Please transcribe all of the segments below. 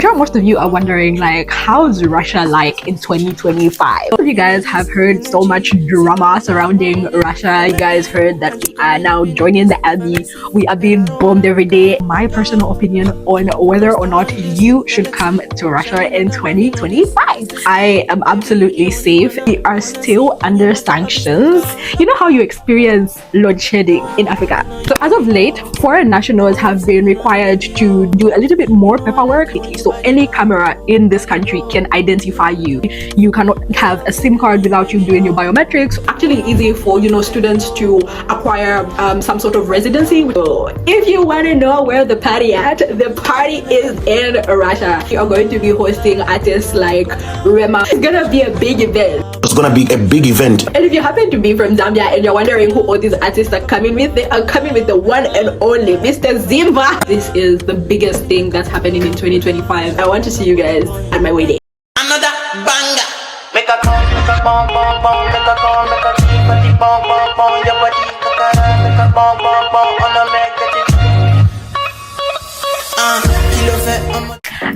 Sure, most of you are wondering, like, how's Russia like in 2025? Some of you guys have heard so much drama surrounding Russia. You guys heard that we are now joining the army. We are being bombed every day. My personal opinion on whether or not you should come to Russia in 2025. I am absolutely safe. We are still under sanctions. You know how you experience load shedding in Africa? So as of late, foreign nationals have been required to do a little bit more paperwork. So any camera in this country can identify you. You cannot have a SIM card without you doing your biometrics. Actually easy for students to acquire some sort of residency. So if you want to know where the party at, the party is in Russia. You are going to be hosting artists like Rema. It's gonna be a big event. It's gonna be a big event. And if you happen to be from Zambia and you're wondering who all these artists are coming with, they are coming with the one and only Mr. Zimba. This is the biggest thing that's happening in 2025. I want to see you guys at my wedding. Another banger. Make a call, make a bong, bong, bong, make a call, make a keep, bong, bong, bong, your body, make a bong, bong, bong, on a make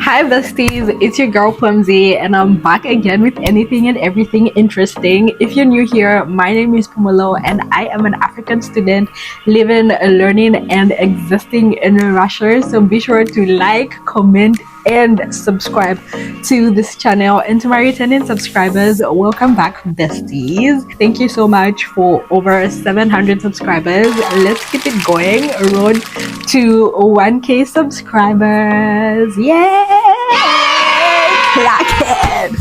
Hi besties, it's your girl Plumsy and I'm back again with anything and everything interesting. If you're new here, my name is Pumulo and I am an African student living, learning and existing in Russia. So be sure to like, comment and subscribe to this channel. And to my returning subscribers, welcome back besties. Thank you so much for over 700 subscribers. Let's keep it going. Road to 1k subscribers. Yay! Crackhead!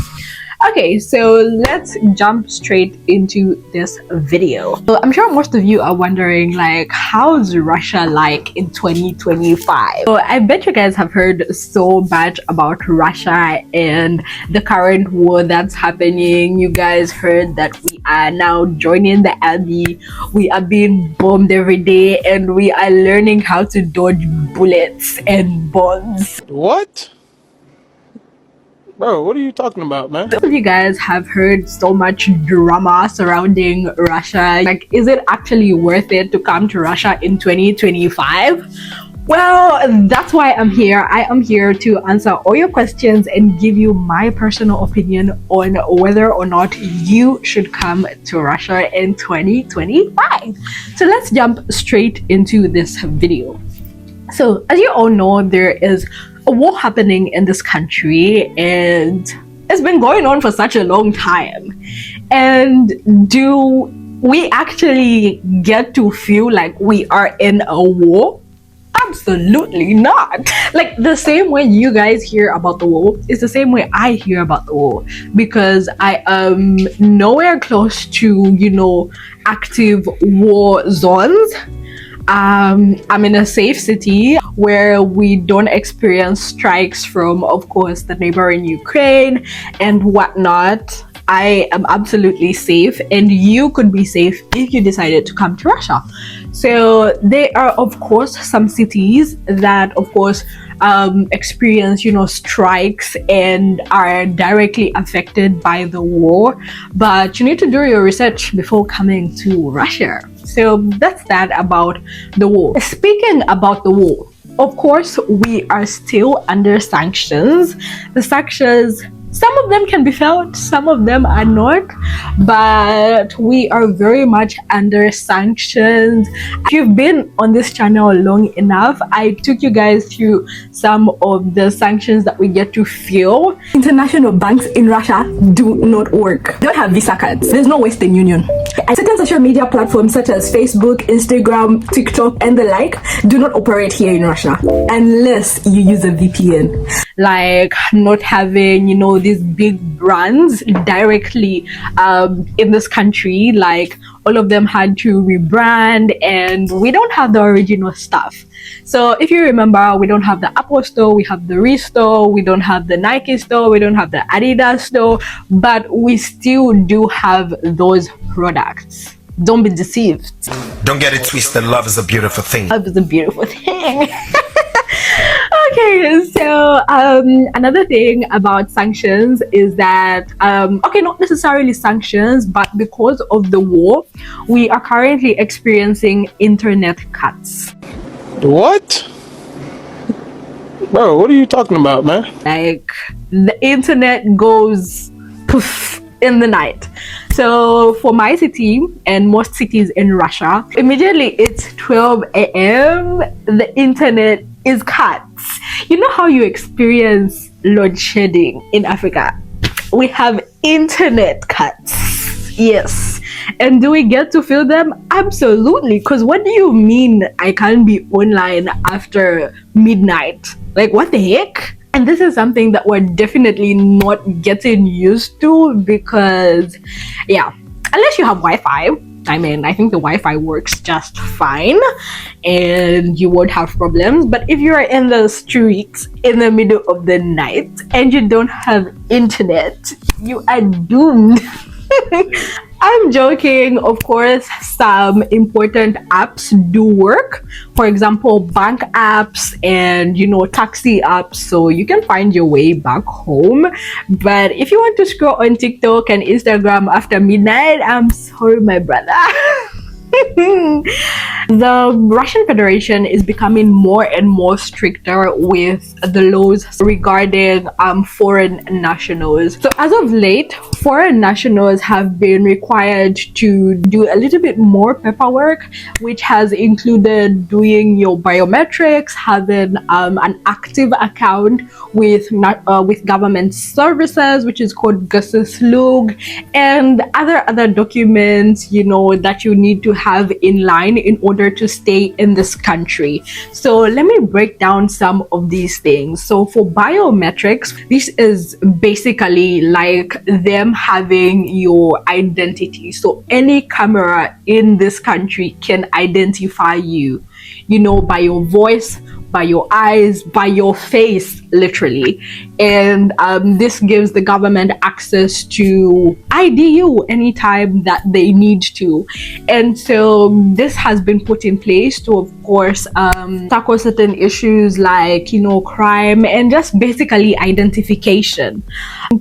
Okay, so let's jump straight into this video. So I'm sure most of you are wondering, like, how's Russia like in 2025? So I bet you guys have heard so much about Russia and the current war that's happening. You guys heard that we are now joining the army. We are being bombed every day and we are learning how to dodge bullets and bombs. What? Bro, what are you talking about, man? Some of you guys have heard so much drama surrounding Russia. Like, is it actually worth it to come to Russia in 2025? Well, that's why I'm here. I am here to answer all your questions and give you my personal opinion on whether or not you should come to Russia in 2025. So let's jump straight into this video. So as you all know, there is a war happening in this country and it's been going on for such a long time. And do we actually get to feel like we are in a war? Absolutely not. Like, the same way you guys hear about the war is the same way I hear about the war, because I am nowhere close to active war zones. I'm in a safe city where we don't experience strikes from, of course, the neighboring Ukraine and whatnot. I am absolutely safe, and you could be safe if you decided to come to Russia. So there are, of course, some cities that, of course, experience strikes and are directly affected by the war, but you need to do your research before coming to Russia. So that's that about the war. Speaking about the war, of course, we are still under sanctions. The sanctions, some of them can be felt, some of them are not, but we are very much under sanctions. If you've been on this channel long enough, I took you guys through some of the sanctions that we get to feel. International banks in Russia do not work. They don't have Visa cards. There's no Western Union. Certain social media platforms such as Facebook, Instagram, TikTok, and the like do not operate here in Russia unless you use a VPN. Like, not having, these big brands directly in this country, like all of them had to rebrand and we don't have the original stuff. So if you remember, we don't have the Apple store, we have the Re store, we don't have the Nike store, we don't have the Adidas store, but we still do have those products. Don't be deceived. Don't get it twisted. Love is a beautiful thing. Love is a beautiful thing. Okay, so another thing about sanctions is that okay, not necessarily sanctions, but because of the war, we are currently experiencing internet cuts. What? Bro, what are you talking about, man? Like, the internet goes poof in the night. So for my city and most cities in Russia, immediately it's 12 a.m. the internet is cut. You know how you experience load shedding in Africa? We have internet cuts. Yes. And do we get to feel them? Absolutely. Because what do you mean I can't be online after midnight? Like, what the heck? And this is something that we're definitely not getting used to because, yeah, unless you have Wi-Fi. I mean, I think the Wi-Fi works just fine and you won't have problems. But if you're in the streets in the middle of the night and you don't have internet, you are doomed. I'm joking. Of course, some important apps do work. For example, bank apps and, taxi apps. So you can find your way back home. But if you want to scroll on TikTok and Instagram after midnight, I'm sorry, my brother. The Russian Federation is becoming more and more stricter with the laws regarding foreign nationals. So as of late, foreign nationals have been required to do a little bit more paperwork, which has included doing your biometrics, having an active account with government services, which is called Gosslug, and other documents, that you need to have in line in order to stay in this country. So let me break down some of these things. So for biometrics, this is basically like them having your identity. So any camera in this country can identify you, by your voice, by your eyes, by your face, literally. And this gives the government access to ID you anytime that they need to. And so this has been put in place to, of course, tackle certain issues like, crime and just basically identification.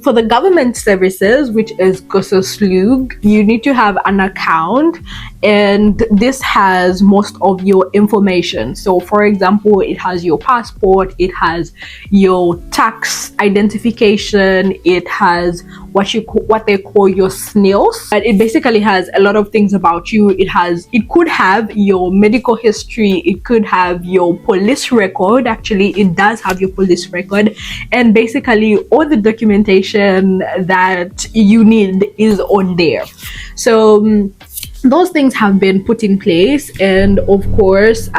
For the government services, which is Gosslug, you need to have an account, and this has most of your information. So for example, it has your passport, it has your tax identification, it has what they call your SNILs. But it basically has a lot of things about you. It could have your medical history, it could have your police record. Actually, it does have your police record, and basically all the documentation that you need is on there. So those things have been put in place, and of course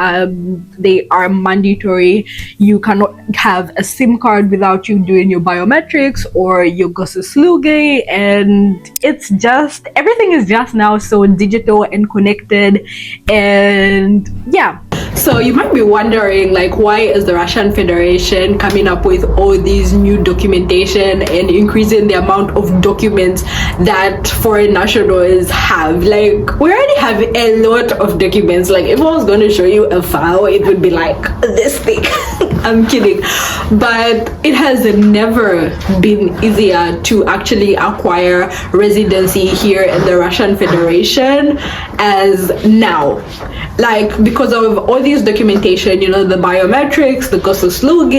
they are mandatory. You cannot have a SIM card without you doing your biometrics or your Gosslug, and it's just, everything is just now so digital and connected. And yeah, so you might be wondering, like, why is the Russian Federation coming up with all these new documentation and increasing the amount of documents that foreign nationals have? Like, we already have a lot of documents. Like, if I was going to show you a file, it would be like this thick. I'm kidding. But it has never been easier to actually acquire residency here in the Russian Federation as now. Like, because of all these documentation, the biometrics, the Gosslug,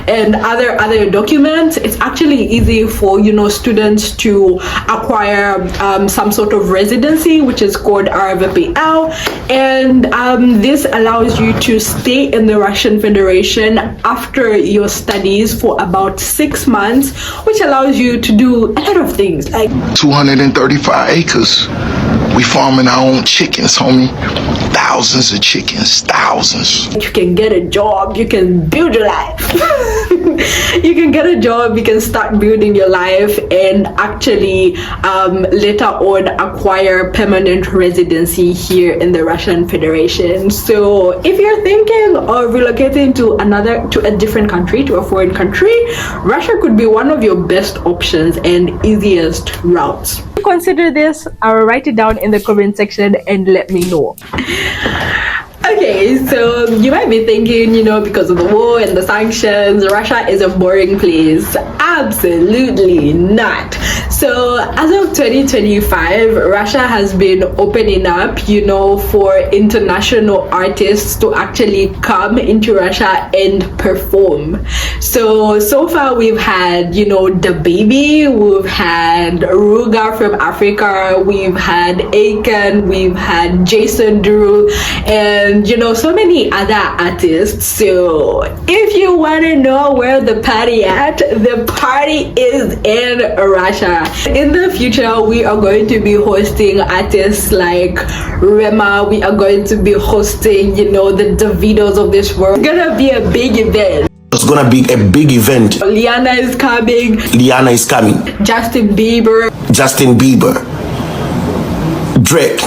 and other documents, it's actually easy for, students to acquire some sort of residency, which is called RVPL. And this allows you to stay in the Russian Federation after your studies for about 6 months, which allows you to do a lot of things. Like 235 acres. We farming our own chickens, homie. Thousands of chickens, thousands. You can get a job, you can build your life. You can get a job, you can start building your life, and actually later on acquire permanent residency here in the Russian Federation. So if you're thinking of relocating to a different country, to a foreign country, Russia could be one of your best options and easiest routes. Consider this. I'll write it down in the comment section and let me know. Okay, so you might be thinking, because of the war and the sanctions, Russia is a boring place. Absolutely not. So as of 2025, Russia has been opening up, you know, for international artists to actually come into Russia and perform. So far we've had, you know, the Baby, we've had Ruga from Africa, we've had Aiken, we've had Jason Drew, and you know, so many other artists. So if you want to know where the party at, the party is in Russia. In the future, we are going to be hosting artists like Rema. We are going to be hosting, you know, the Davidos of this world. It's gonna be a big event. It's gonna be a big event. Liana is coming. Liana is coming. Justin Bieber. Justin Bieber. Drake.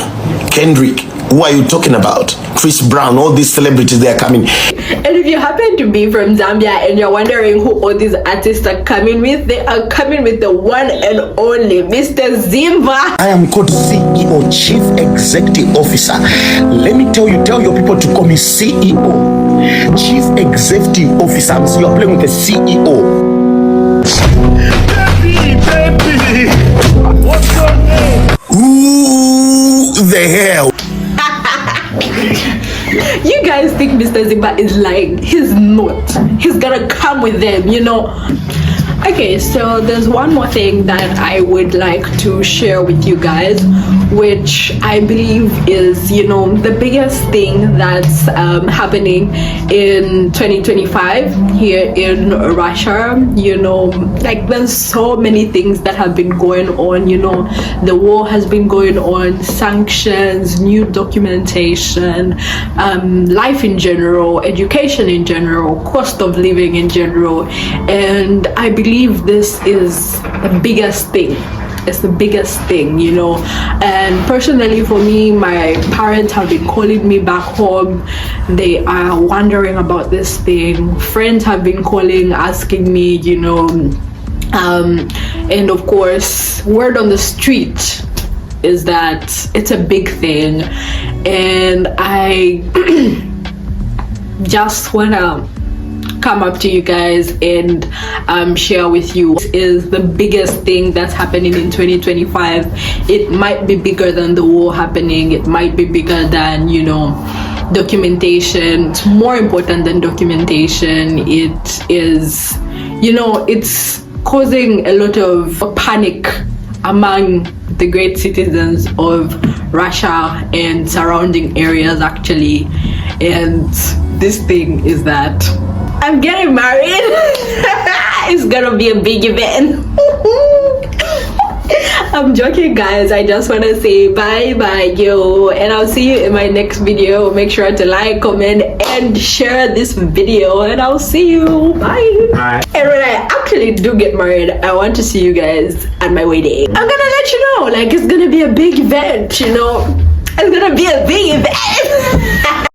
Kendrick. Who are you talking about? Chris Brown. All these celebrities, they are coming. And if you happen to be from Zambia and you're wondering who all these artists are coming with, they are coming with the one and only Mr. Zimba. I am called CEO, Chief Executive Officer. Let me tell your people to call me CEO, Chief Executive Officer. So you're playing with the CEO. Baby, what's your name? Who the hell? You guys think Mr. Zimba is lying? He's not. He's gonna come with them, you know. Okay, so there's one more thing that I would like to share with you guys, which I believe is, you know, the biggest thing that's happening in 2025 here in Russia. You know, like there's so many things that have been going on. You know, the war has been going on, sanctions, new documentation, life in general, education in general, cost of living in general, and I believe this is the biggest thing. It's the biggest thing, you know. And personally for me, my parents have been calling me back home. They are wondering about this thing. Friends have been calling, asking me, you know, and of course word on the street is that it's a big thing, and I just wanna come up to you guys and share with you. This is the biggest thing that's happening in 2025. It might be bigger than the war happening. It might be bigger than, you know, documentation. It's more important than documentation. It is, you know, it's causing a lot of panic among the great citizens of Russia and surrounding areas actually. And this thing is that I'm getting married. It's gonna be a big event. I'm joking, guys. I just want to say bye bye, yo, and I'll see you in my next video. Make sure to like, comment, and share this video, and I'll see you. Bye. And when I actually do get married, I want to see you guys at my wedding. I'm gonna let you know, like, it's gonna be a big event, you know. It's gonna be a big event.